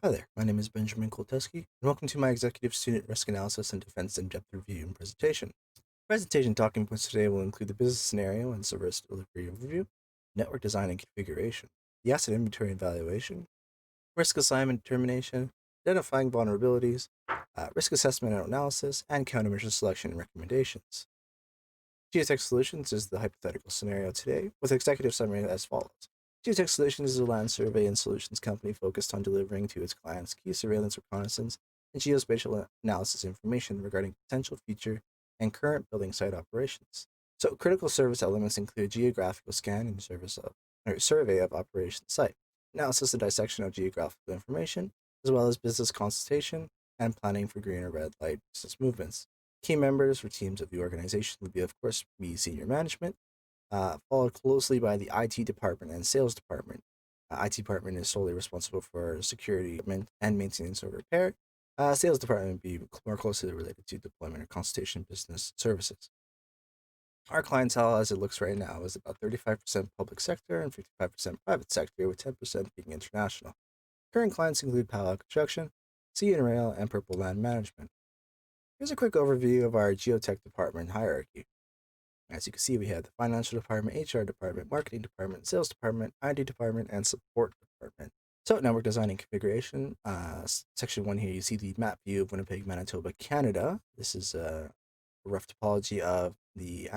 Hi there, my name is Benjamin Kolteski, and welcome to my Executive Student Risk Analysis and Defense In-Depth Review and Presentation. Presentation talking points today will include the business scenario and service delivery overview, network design and configuration, the asset inventory and valuation, risk assignment determination, identifying vulnerabilities, risk assessment and analysis, and countermeasure selection and recommendations. Geotech Solutions is the hypothetical scenario today, with executive summary as follows. Geotech Solutions is a land survey and solutions company focused on delivering to its clients key surveillance, reconnaissance, and geospatial analysis information regarding potential future and current building site operations. So, critical service elements include geographical scan and survey of operation site, analysis and dissection of geographical information, as well as business consultation and planning for green or red light business movements. Key members or teams of the organization would be, of course, be senior management, followed closely by the IT department and sales department. IT department is solely responsible for security and maintenance or repair. Sales department would be more closely related to deployment or consultation business services. Our clientele, as it looks right now, is about 35% public sector and 55% private sector, with 10% being international. Current clients include Palo Construction, Sea and Rail, and Purple Land Management. Here's a quick overview of our geotech department hierarchy. As you can see, we have the financial department, HR department, marketing department, sales department, IT department, and support department. So, network design and configuration. Section 1 here, you see the map view of Winnipeg, Manitoba, Canada. This is a rough topology of the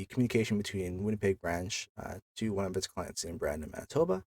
communication between Winnipeg branch to one of its clients in Brandon, Manitoba.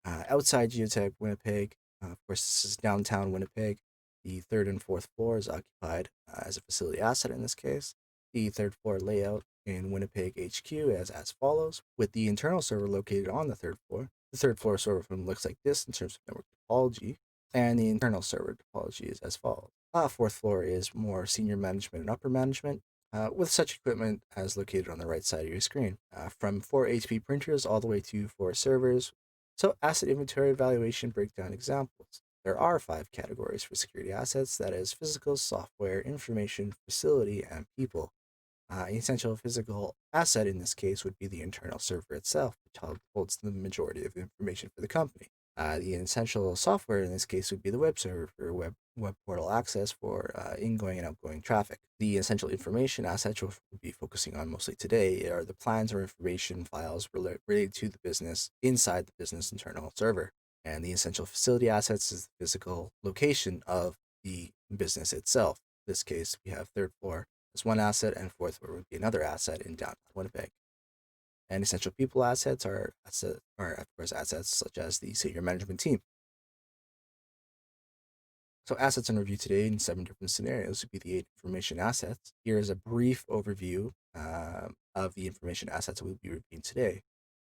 Outside geotech Winnipeg, of course, this is downtown Winnipeg. The third and fourth floor is occupied as a facility asset in this case. The third floor layout in Winnipeg HQ is as follows, with the internal server located on the third floor. The third floor server room looks like this in terms of network topology, and the internal server topology is as follows. Fourth floor is more senior management and upper management, with such equipment as located on the right side of your screen, from 4 HP printers all the way to 4 servers. So, asset inventory evaluation breakdown examples. There are 5 categories for security assets, that is, physical, software, information, facility, and people. An essential physical asset in this case would be the internal server itself, which holds the majority of the information for the company. The essential software in this case would be the web server for web portal access for ingoing and outgoing traffic. The essential information assets we'll be focusing on mostly today are the plans or information files related to the business inside the business internal server. And the essential facility assets is the physical location of the business itself. In this case, we have third floor as one asset, and fourth floor would be another asset in downtown Winnipeg. And essential people assets are of course assets such as the senior management team. So assets in review today in 7 different scenarios would be the 8 information assets. Here is a brief overview of the information assets that we'll be reviewing today.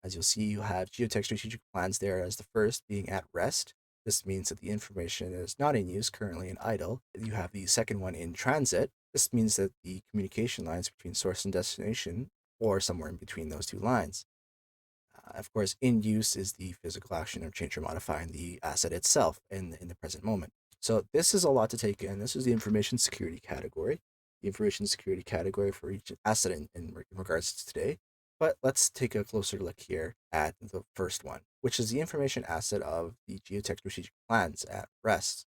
As you'll see, you have geotech strategic plans there as the first being at rest. This means that the information is not in use, currently in idle. You have the second one in transit. This means that the communication lines between source and destination, or somewhere in between those two lines. Of course, in use is the physical action of change or modifying the asset itself in the present moment. So this is a lot to take in. This is the information security category, the information security category for each asset in regards to today. But let's take a closer look here at the first one, which is the information asset of the geotech strategic plans at rest,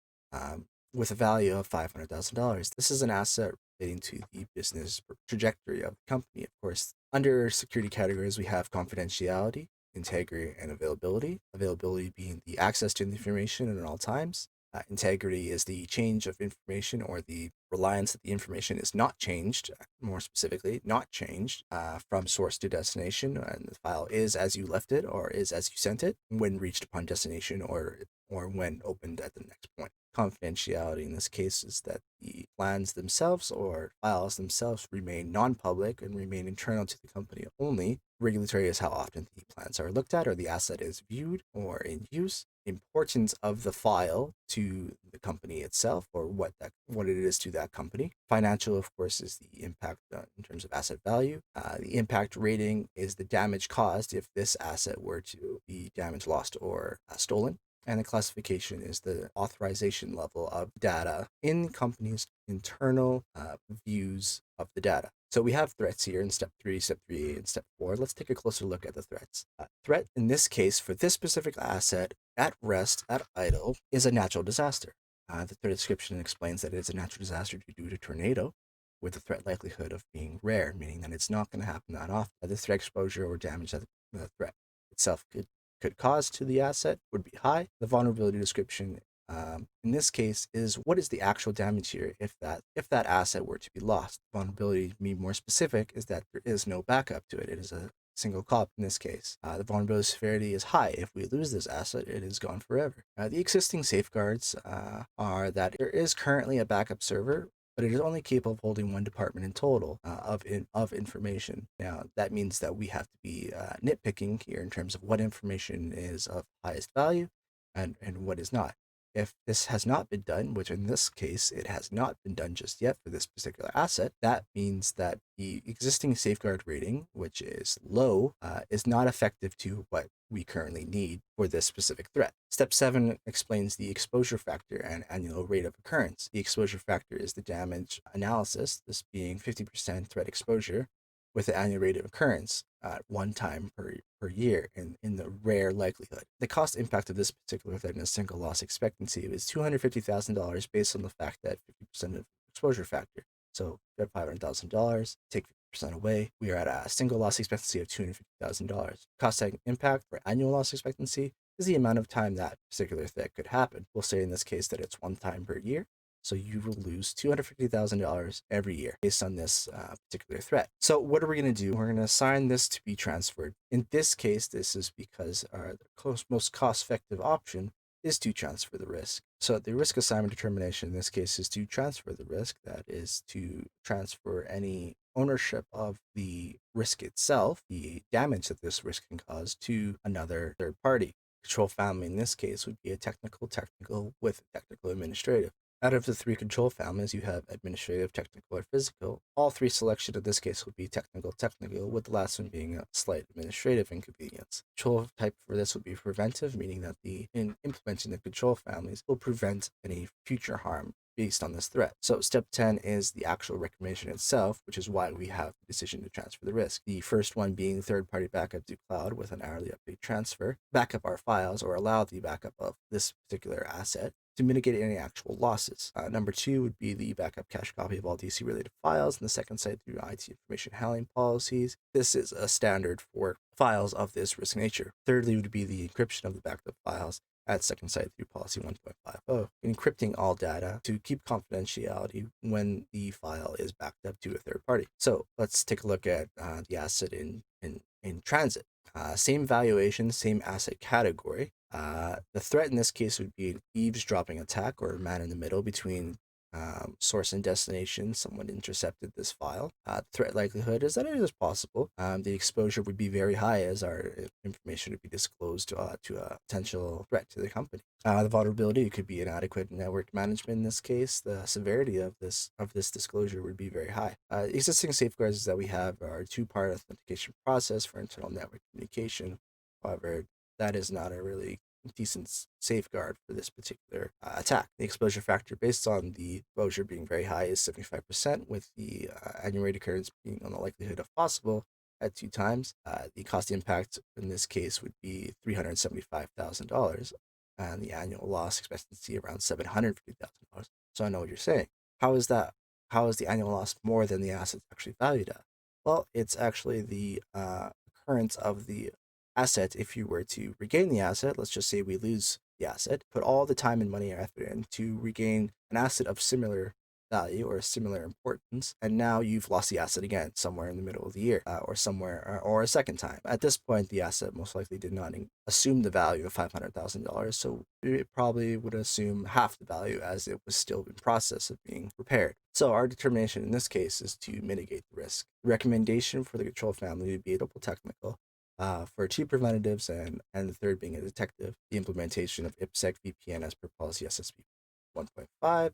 with a value of $500,000. This is an asset relating to the business trajectory of the company. Of course, under security categories, we have confidentiality, integrity, and availability. Availability being the access to the information at all times. Integrity is the change of information or the reliance that the information is not changed, more specifically, not changed from source to destination, and the file is as you left it or is as you sent it when reached upon destination or when opened at the next point. Confidentiality in this case is that the plans themselves or files themselves remain non-public and remain internal to the company only. Regulatory is how often the plans are looked at or the asset is viewed or in use. Importance of the file to the company itself or what it is to that company. Financial, of course, is the impact in terms of asset value. The impact rating is the damage caused if this asset were to be damaged, lost, or stolen. And the classification is the authorization level of data in companies' internal views of the data. So we have threats here in step 3, step 3A, and step 4. Let's take a closer look at the threats. Threat in this case for this specific asset at rest, at idle, is a natural disaster. The threat description explains that it is a natural disaster due to a tornado, with the threat likelihood of being rare, meaning that it's not going to happen that often. The threat exposure or damage that the threat itself could cause to the asset would be high. The vulnerability description in this case is what is the actual damage here if that asset were to be lost. Vulnerability, to be more specific, is that there is no backup to it. It is a single copy in this case. The vulnerability severity is high. If we lose this asset, it is gone forever. The existing safeguards are that there is currently a backup server, but it is only capable of holding one department in total of information. Now, that means that we have to be nitpicking here in terms of what information is of highest value and what is not. If this has not been done, which in this case it has not been done just yet for this particular asset, that means that the existing safeguard rating, which is low, is not effective to what we currently need for this specific threat. Step 7 explains the exposure factor and annual rate of occurrence. The exposure factor is the damage analysis, this being 50% threat exposure, with the annual rate of occurrence one time per year in the rare likelihood. The cost impact of this particular threat in a single loss expectancy is $250,000 based on the fact that 50% of exposure factor. So you have $500,000, take 50% away, we are at a single loss expectancy of $250,000. Cost impact for annual loss expectancy is the amount of time that particular threat could happen. We'll say in this case that it's one time per year. So you will lose $250,000 every year based on this particular threat. So what are we going to do? We're going to assign this to be transferred. In this case, this is because our most cost-effective option is to transfer the risk. So the risk assignment determination in this case is to transfer the risk. That is to transfer any ownership of the risk itself, the damage that this risk can cause, to another third party. Control family in this case would be a technical with a technical administrative. Out of the 3 control families, you have administrative, technical, or physical. All 3 selection in this case would be technical, with the last one being a slight administrative inconvenience. Control type for this would be preventive, meaning that in implementing the control families will prevent any future harm based on this threat. So step 10 is the actual recommendation itself, which is why we have the decision to transfer the risk. The first one being third-party backup to cloud with an hourly update transfer, backup our files or allow the backup of this particular asset to mitigate any actual losses. Number 2 would be the backup cache copy of all DC-related files, and the second site through IT information handling policies. This is a standard for files of this risk nature. Thirdly would be the encryption of the backup files at second site through policy 1.50, encrypting all data to keep confidentiality when the file is backed up to a third party. So let's take a look at the asset in transit. Same valuation, same asset category. The threat in this case would be an eavesdropping attack or a man in the middle between source and destination. Someone intercepted this file. Threat likelihood is that it is possible. The exposure would be very high as our information would be disclosed to a potential threat to the company. The vulnerability could be inadequate network management in this case. The severity of this disclosure would be very high. Existing safeguards that we have are a 2-part authentication process for internal network communication. However, that is not a really decent safeguard for this particular attack. The exposure factor based on the exposure being very high is 75%, with the annual rate occurrence being on the likelihood of possible at 2 times. The cost impact in this case would be $375,000, and the annual loss expectancy around $750,000. So I know what you're saying. How is that? How is the annual loss more than the asset's actually valued at? Well, it's actually the occurrence of the asset. If you were to regain the asset, let's just say we lose the asset, put all the time and money and effort in to regain an asset of similar value or similar importance, and now you've lost the asset again somewhere in the middle of the year or somewhere or a second time. At this point, the asset most likely did not assume the value of $500,000, so it probably would assume half the value as it was still in process of being repaired. So our determination in this case is to mitigate the risk. The recommendation for the control family would be double technical, for 2 preventatives and the third being a detective, the implementation of IPsec VPN as per policy SSP 1.5.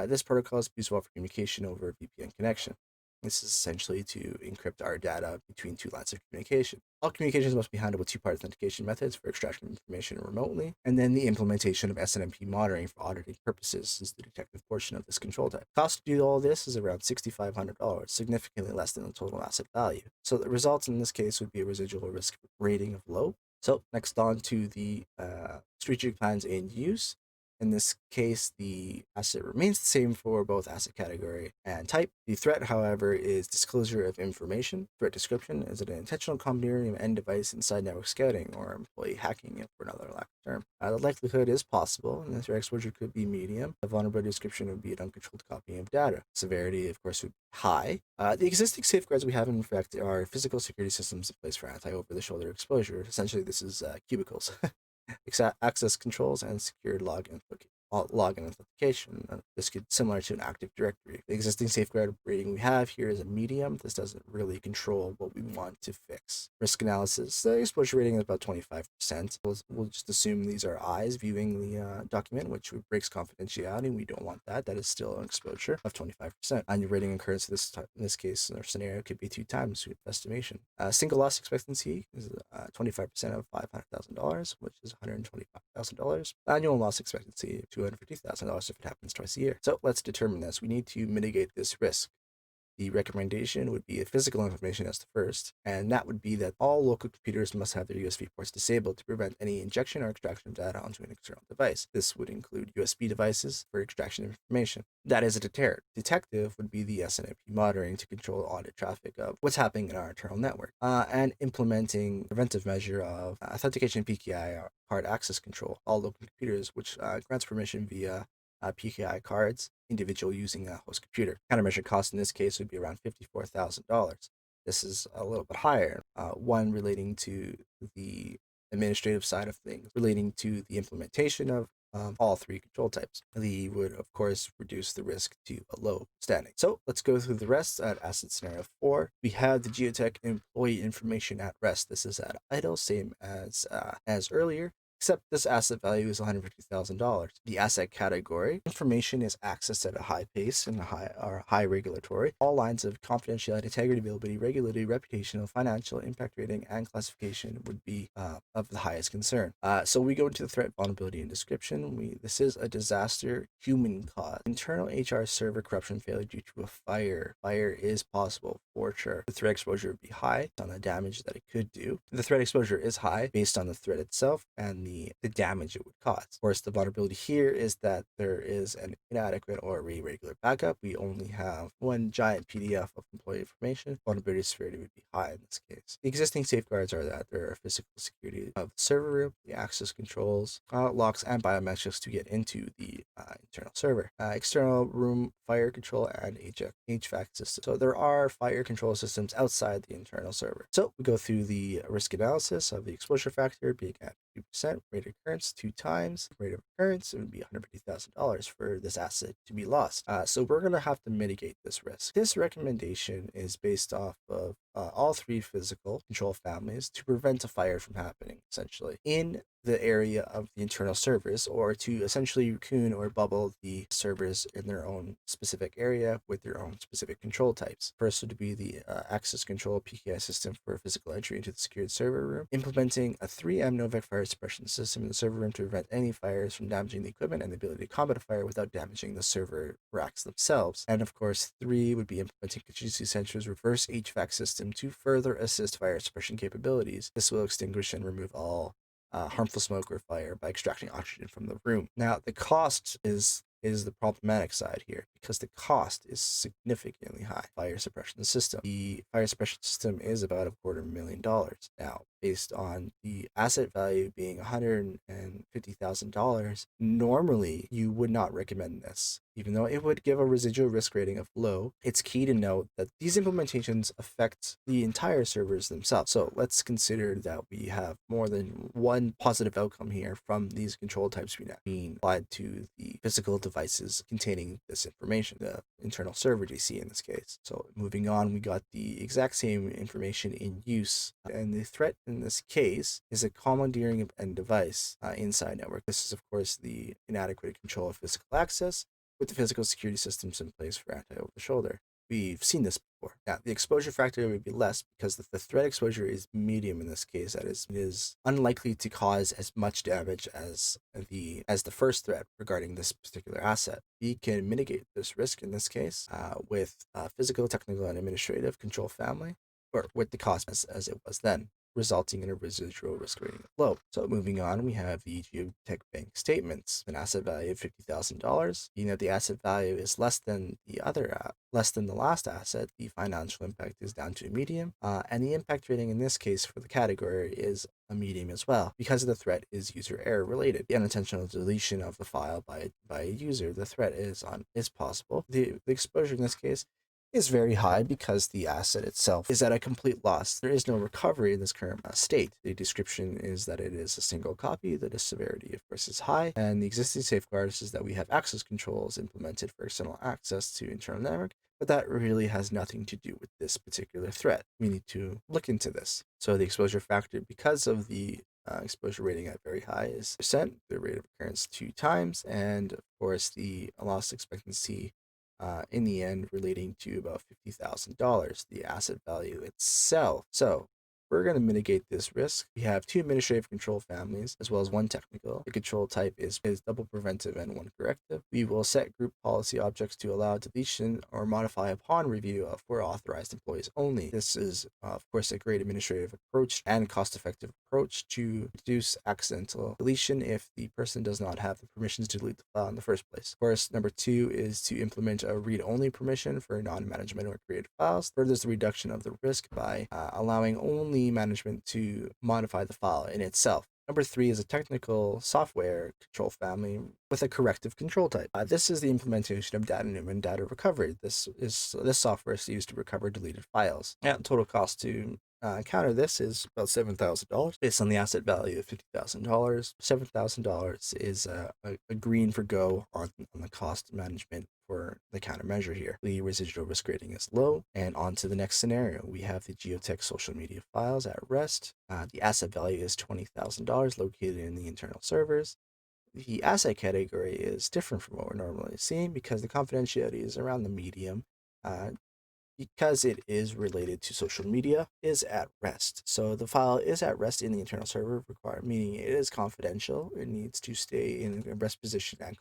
This protocol is useful for communication over VPN connection. This is essentially to encrypt our data between two lines of communication. All communications must be handled with two-part authentication methods for extraction of information remotely, and then the implementation of SNMP monitoring for auditing purposes is the detective portion of this control type. Cost to do all this is around $6,500, significantly less than the total asset value. So the results in this case would be a residual risk rating of low. So next on to the strategic plans in use. In this case, the asset remains the same for both asset category and type. The threat, however, is disclosure of information. Threat description is an intentional commandeering of end device inside network scouting or employee hacking, for another lack of term. The likelihood is possible, and the threat exposure could be medium. The vulnerability description would be an uncontrolled copying of data. Severity, of course, would be high. The existing safeguards we have, in fact, are physical security systems in place for anti-over-the-shoulder exposure. Essentially, this is cubicles. Access controls and secured login authentication. This could be similar to an Active Directory. The existing safeguard rating we have here is a medium. This doesn't really control what we want to fix. Risk analysis. The exposure rating is about 25%. We'll just assume these are eyes viewing the document, which breaks confidentiality. We don't want that. That is still an exposure of 25%. Annual rating occurrence in this case, in our scenario, could be 2 times estimation. Single loss expectancy is 25% of $500,000, which is $125,000. Annual loss expectancy of $250,000 if it happens twice a year. So let's determine this. We need to mitigate this risk. The recommendation would be a physical information as the first, and that would be that all local computers must have their USB ports disabled to prevent any injection or extraction of data onto an external device. This would include USB devices for extraction of information. That is a deterrent. Detective would be the SNMP monitoring to control audit traffic of what's happening in our internal network, and implementing preventive measure of authentication PKI or card access control. All local computers, which grants permission via PKI cards, individual using a host computer. Countermeasure cost in this case would be around $54,000. This is a little bit higher. One relating to the administrative side of things, relating to the implementation of all three control types. The would, of course, reduce the risk to a low standing. So let's go through the rest at asset scenario 4. We have the geotech employee information at rest. This is at idle, same as earlier, except this asset value is $150,000. The asset category information is accessed at a high pace and high regulatory. All lines of confidentiality, integrity, availability, regulatory, reputational, financial, impact rating, and classification would be of the highest concern. So we go into the threat, vulnerability, and description. This is a disaster, human cause. Internal HR server corruption failure due to a fire. Fire is possible for sure. The threat exposure would be high on the damage that it could do. The threat exposure is high based on the threat itself and the damage it would cause. Of course, the vulnerability here is that there is an inadequate or irregular backup. We only have one giant PDF of employee information. Vulnerability severity would be high in this case. The existing safeguards are that there are physical security of the server room, the access controls, locks, and biometrics to get into the internal server. External room fire control and HVAC system. So there are fire control systems outside the internal server. So we go through the risk analysis of the exposure factor being at 2%, rate of occurrence 2 times, rate of occurrence, it would be $150,000 for this asset to be lost. So we're going to have to mitigate this risk. This recommendation is based off of all 3 physical control families to prevent a fire from happening, essentially, in the area of the internal servers, or to essentially cocoon or bubble the servers in their own specific area with their own specific control types. First would be the access control PKI system for physical entry into the secured server room, implementing a 3M Novec fire suppression system in the server room to prevent any fires from damaging the equipment and the ability to combat a fire without damaging the server racks themselves. And of course, 3 would be implementing contingency sensors reverse HVAC system to further assist fire suppression capabilities. This will extinguish and remove all harmful smoke or fire by extracting oxygen from the room. Now, the cost is the problematic side here, because the cost is significantly high. Fire suppression system. The fire suppression system is about $250,000. Now, based on the asset value being $150,000, normally you would not recommend this. Even though it would give a residual risk rating of low, it's key to note that these implementations affect the entire servers themselves. So let's consider that we have more than one positive outcome here from these control types being applied to the physical devices containing this information, the internal server DC in this case. So moving on, we got the exact same information in use, and the threat in this case is a commandeering of end device inside network. This is, of course, the inadequate control of physical access with the physical security systems in place for anti-over-the-shoulder. we've seen this before. Now, the exposure factor would be less because the threat exposure is medium in this case. That is, it is unlikely to cause as much damage as the first threat regarding this particular asset. We can mitigate this risk in this case with physical, technical, and administrative control family, or with the cost as it was then, resulting in a residual risk rating of low. So moving on, we have the Geotech Bank statements. An asset value of $50,000. Being that the asset value is less than the last asset, the financial impact is down to a medium, and the impact rating in this case for the category is a medium as well, because the threat is user error related. The unintentional deletion of the file by a user, the threat is possible. The exposure in this case is very high because the asset itself is at a complete loss. There is no recovery in this current state. The description is that it is a single copy, that the severity, of course, is high, and the existing safeguards is that we have access controls implemented for external access to internal network, but that really has nothing to do with this particular threat. We need to look into this. So the exposure factor, because of the exposure rating at very high, is percent, the rate of occurrence 2 times, and of course the loss expectancy in the end relating to about $50,000, the asset value itself. So we're going to mitigate this risk. We have 2 administrative control families as well as 1 technical. The control type is double preventive and 1 corrective. We will set group policy objects to allow deletion or modify upon review for authorized employees only. This is, of course, a great administrative approach and cost-effective approach to reduce accidental deletion if the person does not have the permissions to delete the file in the first place. Of course, number 2 is to implement a read-only permission for non-management or created files. Furthers the reduction of the risk by allowing only management to modify the file in itself. Number 3 is a technical software control family with a corrective control type. This is the implementation of data and data recovery. This software is used to recover deleted files. And total cost to counter this is about $7,000 based on the asset value of $50,000. $7,000 is a green for go on the cost management for the countermeasure here. The residual risk rating is low. And on to the next scenario. We have the Geotech social media files at rest. The asset value is $20,000 located in the internal servers. The asset category is different from what we're normally seeing because the confidentiality is around the medium. Because it is related to social media, is at rest. So the file is at rest in the internal server, meaning it is confidential. It needs to stay in a rest position and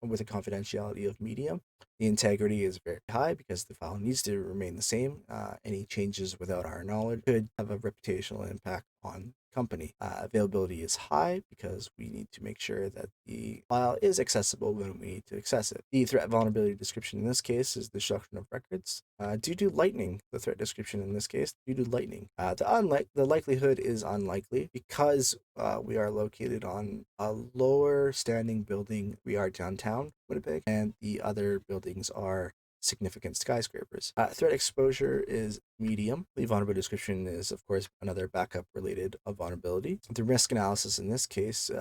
with a confidentiality of medium. The integrity is very high because the file needs to remain the same. Any changes without our knowledge could have a reputational impact on company. Availability is high because we need to make sure that the file is accessible when we need to access it. The threat vulnerability description in this case is destruction of records due to lightning. The threat description in this case due to lightning. The likelihood is unlikely because we are located on a lower standing building. We are downtown Winnipeg, and the other buildings are significant skyscrapers. Threat exposure is medium. The vulnerability description is, of course, another backup related vulnerability. The risk analysis in this case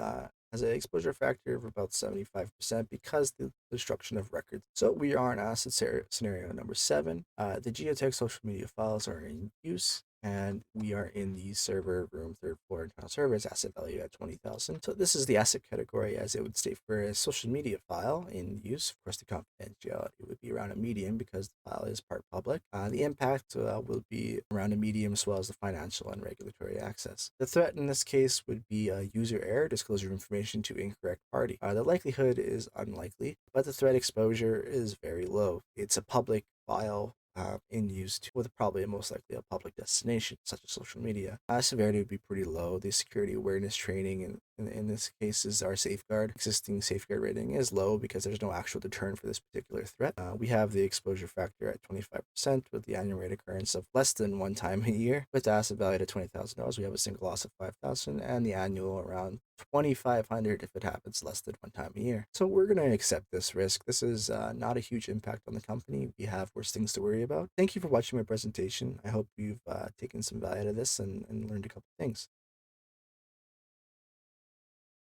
has an exposure factor of about 75% because the destruction of records. So we are in asset scenario number 7. The Geotech social media files are in use, and we are in the server room, 3rd floor internal servers, asset value at 20,000. So this is the asset category as it would state for a social media file in use. Of course, the confidentiality would be around a medium because the file is part public. The impact will be around a medium as well as the financial and regulatory access. The threat in this case would be a user error, disclosure of information to incorrect party. The likelihood is unlikely, but the threat exposure is very low. It's a public file in use with probably most likely a public destination such as social media. Severity would be pretty low. The security awareness training in this case is our safeguard. Existing safeguard rating is low because there's no actual deterrent for this particular threat. We have the exposure factor at 25% with the annual rate occurrence of less than 1 time a year. With the asset value at $20,000, we have a single loss of $5,000 and the annual around $2,500 if it happens less than 1 time a year. So we're going to accept this risk. This is not a huge impact on the company. We have worse things to worry about. Thank you for watching my presentation. I hope you've taken some value out of this and learned a couple things.